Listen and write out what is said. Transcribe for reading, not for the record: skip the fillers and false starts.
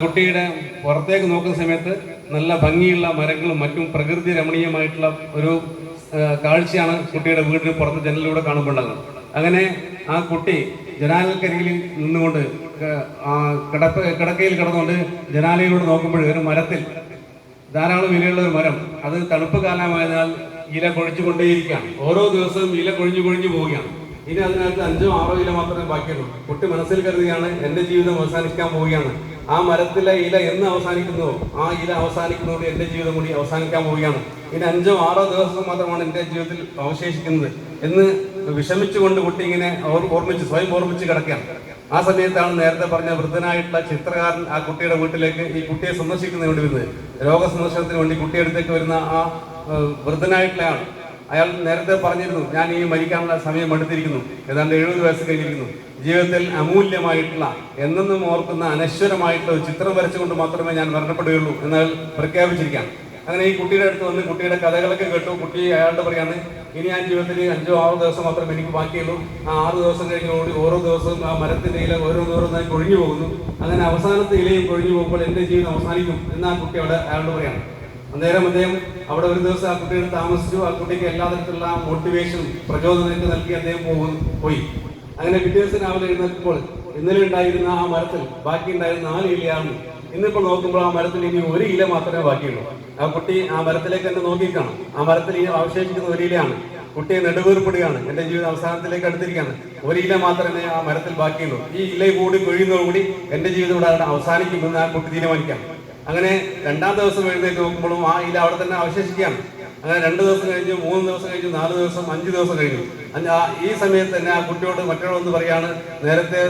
കുട്ടിയുടെ പുറത്തേക്ക് നോക്കുന്ന സമയത്ത് നല്ല ഭംഗിയുള്ള മരങ്ങളും മറ്റും പ്രകൃതി രമണീയമായിട്ടുള്ള ഒരു കാഴ്ചയാണ് കുട്ടിയുടെ വീടിന് പുറത്ത് ജനലിലൂടെ കാണുമ്പോണ്ടാകുന്നത്. അങ്ങനെ ആ കുട്ടി ജനാലക്കരികിൽ നിന്നുകൊണ്ട് കിടക്കയിൽ കിടന്നുകൊണ്ട് ജനാലയിലൂടെ നോക്കുമ്പോൾ ഒരു മരത്തിൽ ധാരാളം ഇലയുള്ള ഒരു മരം, അത് തണുപ്പ് കാലമായതിനാൽ ഇല കൊഴിച്ചുകൊണ്ടേയിരിക്കുകയാണ്. ഓരോ ദിവസവും ഇല കൊഴിഞ്ഞു പോവുകയാണ്. ഇനി അതിനകത്ത് 5-6 ഇല മാത്രമേ ബാക്കിയുള്ളൂ. കുട്ടി മനസ്സിൽ കരുതുകയാണ്, എൻ്റെ ജീവിതം അവസാനിക്കാൻ പോവുകയാണ്. ആ മരത്തിലെ ഇല എന്ന് അവസാനിക്കുന്നുവോ ആ ഇല അവസാനിക്കുന്നതോടെ എൻ്റെ ജീവിതം കൂടി അവസാനിക്കാൻ പോവുകയാണ്. ഇനി 5-6 ദിവസം മാത്രമാണ് എൻ്റെ ജീവിതത്തിൽ അവശേഷിക്കുന്നത് എന്ന് വിഷമിച്ചുകൊണ്ട് കുട്ടി ഇങ്ങനെ സ്വയം ഓർമ്മിച്ച് കിടക്കുകയാണ്. ആ സമയത്താണ് നേരത്തെ പറഞ്ഞ വൃദ്ധനായിട്ടുള്ള ചിത്രകാരൻ ആ കുട്ടിയുടെ വീട്ടിലേക്ക് ഈ കുട്ടിയെ സന്ദർശിക്കുന്നതിന് വേണ്ടി വരുന്നത്. രോഗസന്ദർശനത്തിന് വേണ്ടി കുട്ടിയുടെ അടുത്തേക്ക് വരുന്ന ആ വൃദ്ധനായിട്ടുള്ള ആൾ, അയാൾ നേരത്തെ പറഞ്ഞിരുന്നു, ഞാൻ ഈ മരിക്കാനുള്ള സമയം എടുത്തിരിക്കുന്നു, ഏതാണ്ട് 70 വയസ്സ് കഴിഞ്ഞിരിക്കുന്നു. ജീവിതത്തിൽ അമൂല്യമായിട്ടുള്ള എന്നെന്നും ഓർക്കുന്ന അനശ്വരമായിട്ടുള്ള ഒരു ചിത്രം വരച്ചുകൊണ്ട് മാത്രമേ ഞാൻ മരണപ്പെടുകയുള്ളൂ എന്നയാൾ പ്രഖ്യാപിച്ചിരിക്കാം. അങ്ങനെ ഈ കുട്ടിയുടെ അടുത്ത് വന്ന് കുട്ടിയുടെ കഥകളൊക്കെ കേട്ടു. കുട്ടി അയാളുടെ പറയാണ്, ഇനി ഞാൻ ജീവിതത്തിൽ 5-6 ദിവസം മാത്രമേ എനിക്ക് ബാക്കിയുള്ളൂ. ആ 6 ദിവസം കഴിഞ്ഞോടി ഓരോ ദിവസവും ആ മരത്തിന്റെ ഇല ഓരോന്നോരോന്നായി കൊഴിഞ്ഞു പോകുന്നു. അങ്ങനെ അവസാനത്തെ ഇലയും കൊഴിഞ്ഞു പോകുമ്പോൾ എൻ്റെ ജീവിതം അവസാനിക്കും എന്ന് ആ കുട്ടി അയാളോട് പറയാണ്. അന്നേരം അദ്ദേഹം അവിടെ ഒരു ദിവസം ആ കുട്ടിയുടെ താമസിച്ചു. ആ കുട്ടിക്ക് എല്ലാ തരത്തിലുള്ള മോട്ടിവേഷൻ പ്രചോദനമൊക്കെ നൽകി അദ്ദേഹം പോയി. അങ്ങനെ പിറ്റേ ദിവസം രാവിലെ എഴുന്നേൽക്കുമ്പോൾ ഇന്നലെ ഉണ്ടായിരുന്ന ആ മരത്തിൽ ബാക്കി ഉണ്ടായിരുന്ന 4 ഇലയാണ്. ഇന്നിപ്പോൾ നോക്കുമ്പോൾ ആ മരത്തിൽ ഇനി 1 ഇല മാത്രമേ ബാക്കിയുള്ളൂ. ആ കുട്ടി ആ മരത്തിലേക്ക് തന്നെ നോക്കിക്കാണ്. ആ മരത്തിൽ ഈ അവശേഷിക്കുന്ന 1 ഇലയാണ്. കുട്ടിയെ നെടുവേർപ്പെടുകയാണ്, എൻ്റെ ജീവിതം അവസാനത്തിലേക്ക് അടുത്തിരിക്കുകയാണ്. 1 ഇല മാത്രമേ ആ മരത്തിൽ ബാക്കിയുള്ളൂ. ഈ ഇല കൂടി കൊഴിയുന്നതോടുകൂടി എൻ്റെ ജീവിതം ഇവിടെ അവസാനിക്കുമെന്ന് ആ കുട്ടി തീരുമാനിക്കാം. അങ്ങനെ 2-ാം ദിവസം എഴുന്നേറ്റ് നോക്കുമ്പോഴും ആ ഇല അവിടെ തന്നെ അവശേഷിക്കുകയാണ്. അങ്ങനെ 2 ദിവസം കഴിഞ്ഞു, 3 ദിവസം കഴിഞ്ഞു, 4 ദിവസം, 5 ദിവസം കഴിഞ്ഞു. ഈ സമയത്ത് തന്നെ ആ കുട്ടിയോട് മറ്റൊരാളൊന്ന് പറയാണ്, നേരത്തെ